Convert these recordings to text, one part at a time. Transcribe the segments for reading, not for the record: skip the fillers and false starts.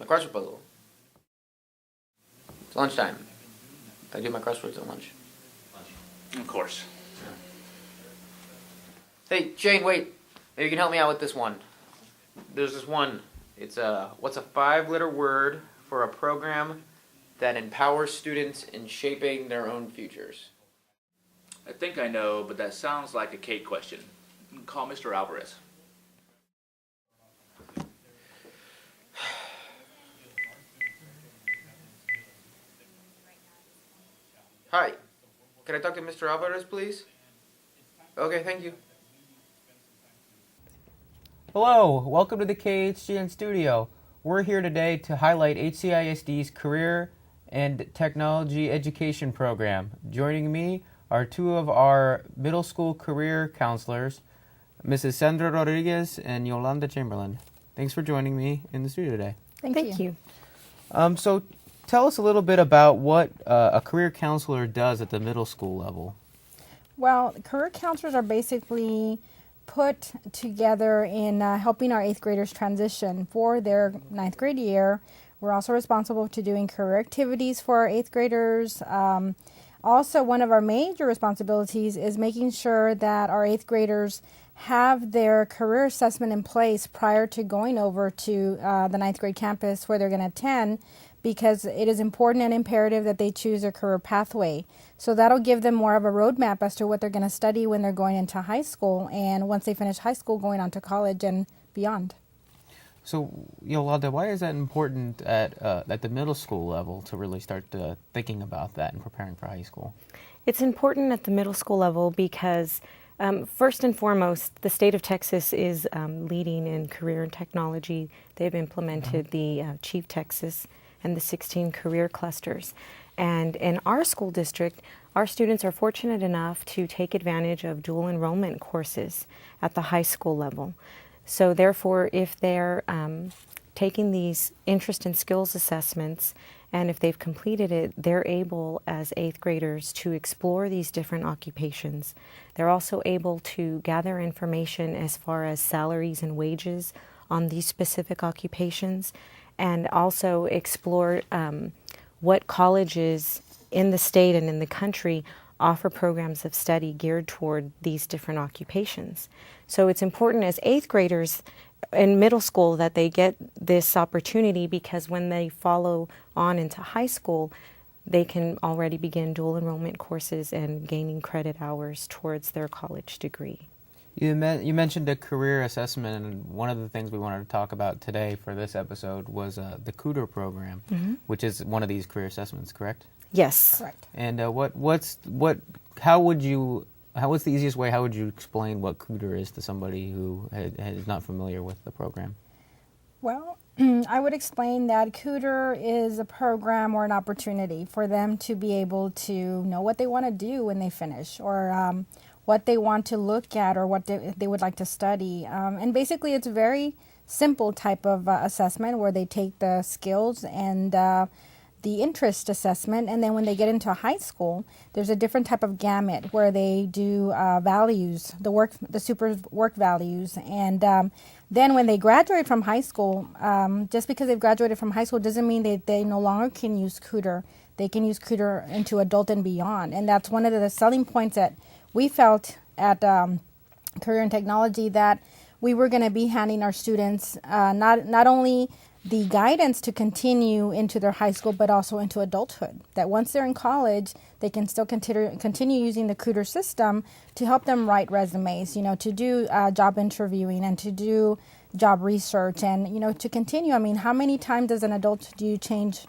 crossword puzzle. It's lunchtime. I do my crosswords at lunch. Of course. Hey, Jane, wait. Maybe you can help me out with this one. There's this one. It's what's a 5-letter word for a program that empowers students in shaping their own futures? I think I know, but that sounds like a CATE question. Call Mr. Alvarez. Hi. Can I talk to Mr. Alvarez, please? Okay, thank you. Hello, welcome to the KHGN studio. We're here today to highlight HCISD's Career and Technology Education Program. Joining me are two of our middle school career counselors, Mrs. Sandra Rodriguez and Yolanda Chamberlain. Thanks for joining me in the studio today. Thank you. So tell us a little bit about what a career counselor does at the middle school level. Well, career counselors are basically put together in helping our 8th graders transition for their 9th grade year. We're also responsible to doing career activities for our 8th graders. Also, one of our major responsibilities is making sure that our 8th graders have their career assessment in place prior to going over to the 9th grade campus where they're going to attend, because it is important and imperative that they choose a career pathway. So that'll give them more of a roadmap as to what they're going to study when they're going into high school, and once they finish high school, going on to college and beyond. So, Yolanda, why is that important at the middle school level to really start thinking about that and preparing for high school? It's important at the middle school level because first and foremost, the state of Texas is leading in career and technology. They've implemented the Chief Texas and the 16 career clusters. And in our school district, our students are fortunate enough to take advantage of dual enrollment courses at the high school level. So therefore, if they're taking these interest and skills assessments, and if they've completed it, they're able as 8th graders to explore these different occupations. They're also able to gather information as far as salaries and wages on these specific occupations, and also explore what colleges in the state and in the country offer programs of study geared toward these different occupations. So it's important as 8th graders in middle school that they get this opportunity, because when they follow on into high school, they can already begin dual enrollment courses and gaining credit hours towards their college degree. You mentioned a career assessment, and one of the things we wanted to talk about today for this episode was the Kuder program, which is one of these career assessments, correct? Yes. Correct. And what's the easiest way? How would you explain what Kuder is to somebody who is not familiar with the program? Well, I would explain that Kuder is a program or an opportunity for them to be able to know what they want to do when they finish, or what they want to look at, or what they would like to study. And basically, it's a very simple type of assessment where they take the skills and the interest assessment, and then when they get into high school, there's a different type of gamut where they do values, the super work values, and then when they graduate from high school, just because they've graduated from high school doesn't mean they no longer can use Kuder. They can use Kuder into adult and beyond, and that's one of the selling points that we felt at Career and Technology, that we were going to be handing our students not only the guidance to continue into their high school, but also into adulthood. That once they're in college, they can still continue using the Kuder system to help them write resumes, to do job interviewing and to do job research, and, to continue. I mean, how many times as an adult do you change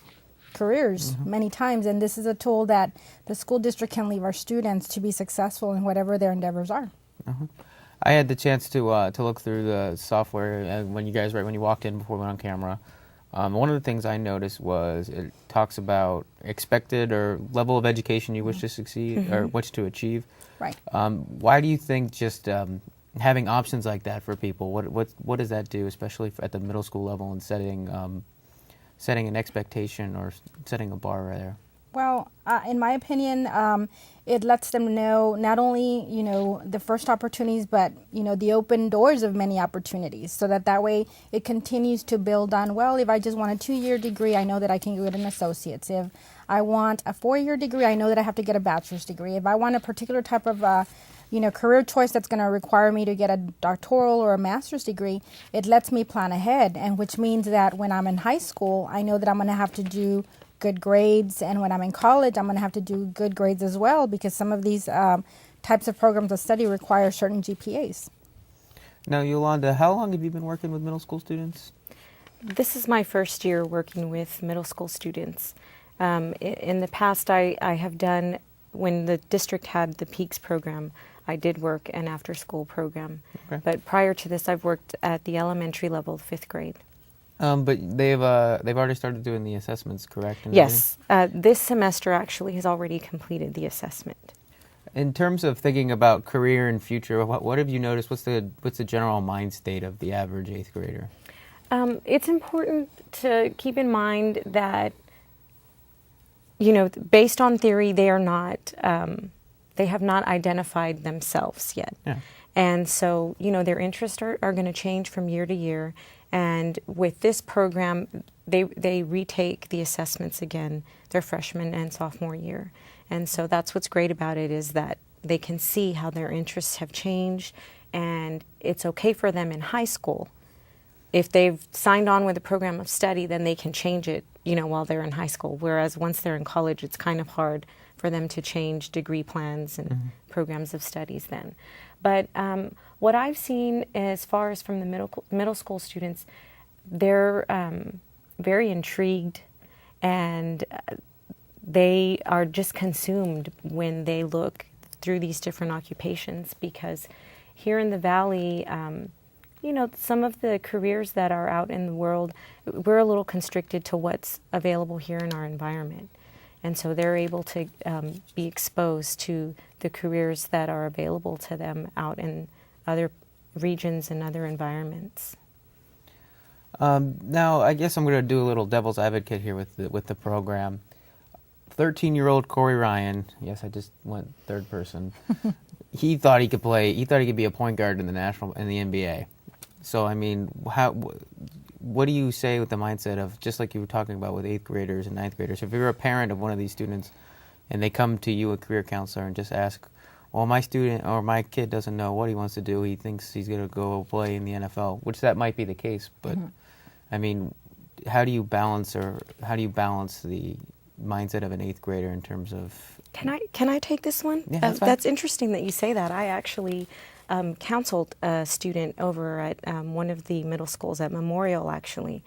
careers? Many times. And this is a tool that the school district can leave our students to be successful in whatever their endeavors are. I had the chance to look through the software when you walked in before we went on camera. One of the things I noticed was it talks about expected or level of education you wish to succeed or wish to achieve. Right. Why do you think just having options like that for people, what does that do, especially at the middle school level, and setting an expectation or setting a bar right there? Well, in my opinion, it lets them know not only, the first opportunities, but, the open doors of many opportunities, so that way it continues to build on, well, if I just want a 2-year degree, I know that I can get an associate's. If I want a 4-year degree, I know that I have to get a bachelor's degree. If I want a particular type of, career choice that's going to require me to get a doctoral or a master's degree, it lets me plan ahead, and which means that when I'm in high school, I know that I'm going to have to do good grades, and when I'm in college, I'm going to have to do good grades as well, because some of these types of programs of study require certain GPAs. Now, Yolanda, how long have you been working with middle school students? This is my first year working with middle school students. In the past, I have done, when the district had the Peaks program, I did work an after-school program. Okay. But prior to this, I've worked at the elementary level, 5th grade. But they've already started doing the assessments, correct? and Yes, this semester actually has already completed the assessment. In terms of thinking about career and future, what have you noticed? What's the general mind state of the average 8th grader? It's important to keep in mind that, based on theory, they have not identified themselves yet. Yeah. And so, their interests are going to change from year to year. And with this program, they retake the assessments again their freshman and sophomore year. And so that's what's great about it, is that they can see how their interests have changed, and it's okay for them in high school. If they've signed on with a program of study, then they can change it, while they're in high school. Whereas once they're in college, it's kind of hard for them to change degree plans and programs of studies then. But what I've seen as far as from the middle school students, they're very intrigued, and they are just consumed when they look through these different occupations, because here in the Valley, some of the careers that are out in the world, we're a little constricted to what's available here in our environment. And so they're able to be exposed to the careers that are available to them out in other regions and other environments. Now, I guess I'm going to do a little devil's advocate here with the program. 13-year-old Corey Ryan, yes, I just went third person. He thought he could play. He thought he could be a point guard in the NBA. So, I mean, what do you say with the mindset of, just like you were talking about with 8th graders and 9th graders, if you're a parent of one of these students and they come to you, a career counselor, and just ask, well, my student or my kid doesn't know what he wants to do, he thinks he's going to go play in the NFL, which that might be the case, but I mean, how do you balance the mindset of an 8th grader in terms of... Can I take this one? Yeah, that's interesting that you say that. I actually counseled a student over at one of the middle schools at Memorial, actually.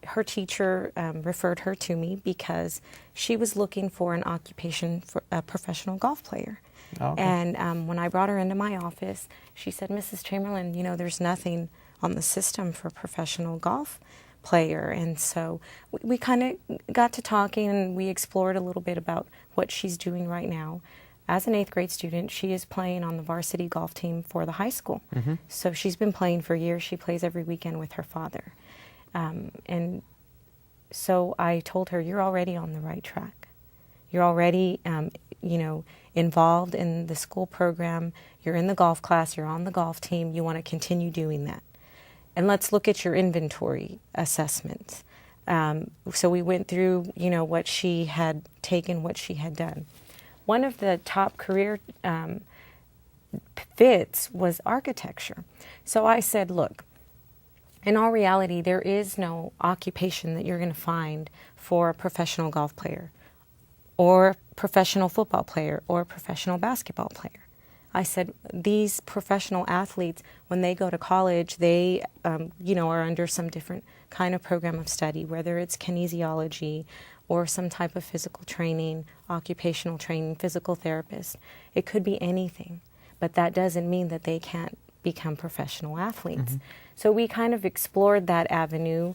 Her teacher referred her to me because she was looking for an occupation for a professional golf player. Oh, okay. And when I brought her into my office, she said, Mrs. Chamberlain, there's nothing on the system for a professional golf player. And so we kind of got to talking, and we explored a little bit about what she's doing right now. As an 8th grade student, she is playing on the varsity golf team for the high school. So she's been playing for years. She plays every weekend with her father. And so I told her, you're already on the right track. You're already, involved in the school program. You're in the golf class. You're on the golf team. You want to continue doing that. And let's look at your inventory assessments. So we went through, what she had taken, what she had done. One of the top career fits was architecture. So I said, look, in all reality, there is no occupation that you're going to find for a professional golf player or professional football player or professional basketball player. I said, these professional athletes, when they go to college, they, are under some different kind of program of study, whether it's kinesiology or some type of physical training, occupational training, physical therapist. It could be anything, but that doesn't mean that they can't become professional athletes. So we kind of explored that avenue.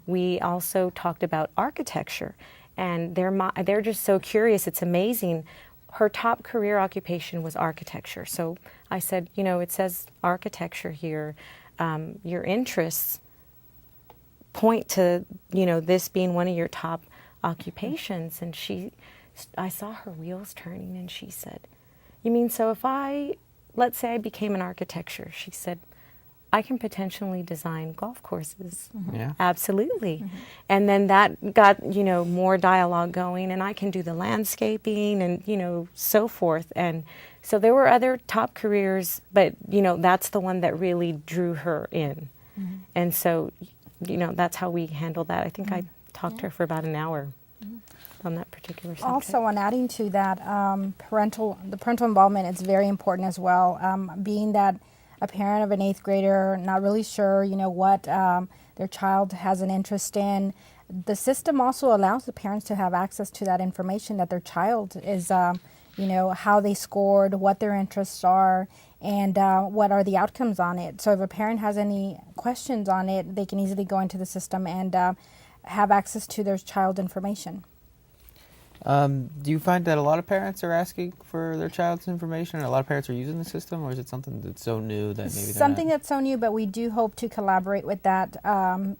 We also talked about architecture, and they're just so curious. It's amazing. Her top career occupation was architecture. So I said, it says architecture here. Your interests point to, this being one of your top occupations. And I saw her wheels turning, and she said, "You mean, so if let's say I became an architecture," she said, "I can potentially design golf courses." Yeah. Absolutely. And then that got, more dialogue going, and I can do the landscaping and, so forth. And so there were other top careers, but, that's the one that really drew her in. And so, that's how we handled that. I think I talked to her for about an hour on that particular subject. Also, on adding to that, the parental involvement is very important as well. Being that a parent of an 8th grader, not really sure, what their child has an interest in, the system also allows the parents to have access to that information that their child is, how they scored, what their interests are, and what are the outcomes on it. So if a parent has any questions on it, they can easily go into the system and have access to their child's information. Do you find that a lot of parents are asking for their child's information, and a lot of parents are using the system, or is it something that's so new that maybe something that's so new, but we do hope to collaborate with that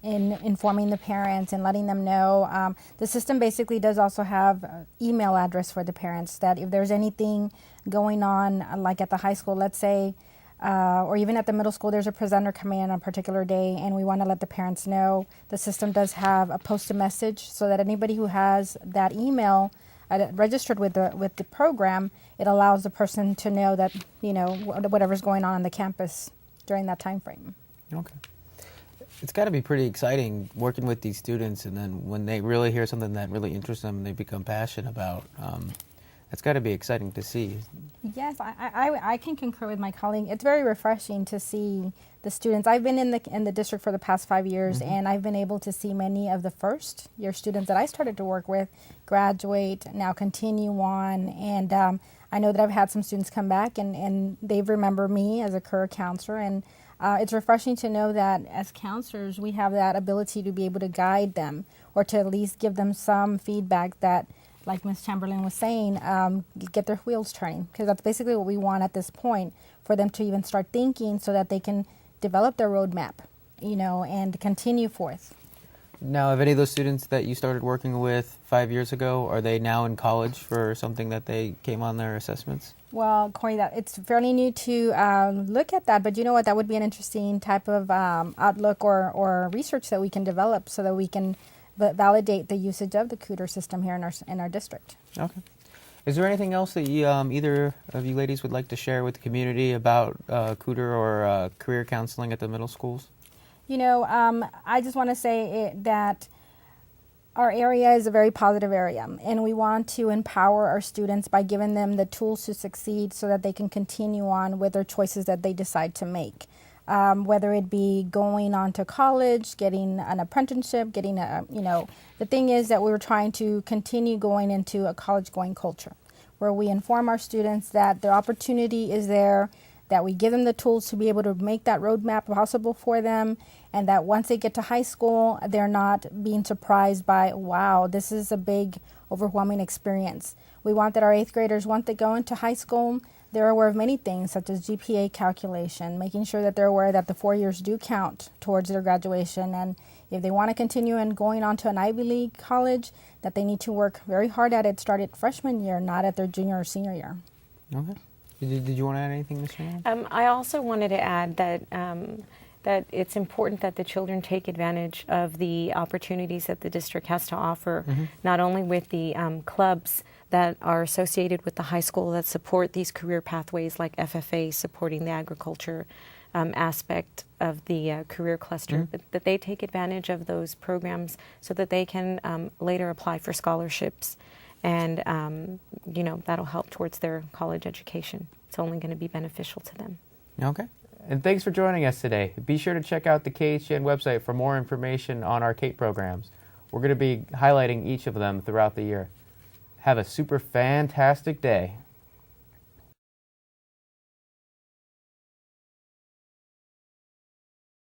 in informing the parents and letting them know. The system basically does also have email address for the parents, that if there's anything going on, like at the high school, let's say, or even at the middle school, there's a presenter coming in on a particular day, and we want to let the parents know. The system does have a post a message, so that anybody who has that email registered with the program, it allows the person to know that whatever's going on the campus during that time frame. Okay. It's got to be pretty exciting working with these students, and then when they really hear something that really interests them and they become passionate about. It's got to be exciting to see. Yes, I can concur with my colleague. It's very refreshing to see the students. I've been in the district for the past 5 years, and I've been able to see many of the first year students that I started to work with graduate, now continue on, and I know that I've had some students come back and they remember me as a career counselor, and it's refreshing to know that as counselors we have that ability to be able to guide them, or to at least give them some feedback that, like Ms. Chamberlain was saying, get their wheels turning, because that's basically what we want at this point, for them to even start thinking so that they can develop their roadmap, and continue forth. Now, have any of those students that you started working with 5 years ago, are they now in college for something that they came on their assessments? Well, Corey, it's fairly new to look at that, but you know what? That would be an interesting type of outlook or research that we can develop, so that we can validate the usage of the Kuder system here in our district. Okay. Is there anything else that either of you ladies would like to share with the community about Kuder or career counseling at the middle schools? I just want to say that our area is a very positive area, and we want to empower our students by giving them the tools to succeed, so that they can continue on with their choices that they decide to make. Whether it be going on to college, getting an apprenticeship, the thing is that we were trying to continue going into a college-going culture, where we inform our students that their opportunity is there, that we give them the tools to be able to make that roadmap possible for them, and that once they get to high school, they're not being surprised by, wow, this is a big, overwhelming experience. We want that our 8th graders, once they go into high school, they're aware of many things, such as GPA calculation, making sure that they're aware that the 4 years do count towards their graduation, and if they want to continue and going on to an Ivy League college, that they need to work very hard at it, start at freshman year, not at their junior or senior year. Okay. Did you want to add anything, Ms. Shannon? I also wanted to add that it's important that the children take advantage of the opportunities that the district has to offer, not only with the clubs that are associated with the high school that support these career pathways, like FFA supporting the agriculture aspect of the career cluster, but that they take advantage of those programs so that they can later apply for scholarships, and that'll help towards their college education. It's only going to be beneficial to them. Okay. And thanks for joining us today. Be sure to check out the KHGN website for more information on our CATE programs. We're going to be highlighting each of them throughout the year. Have a super fantastic day.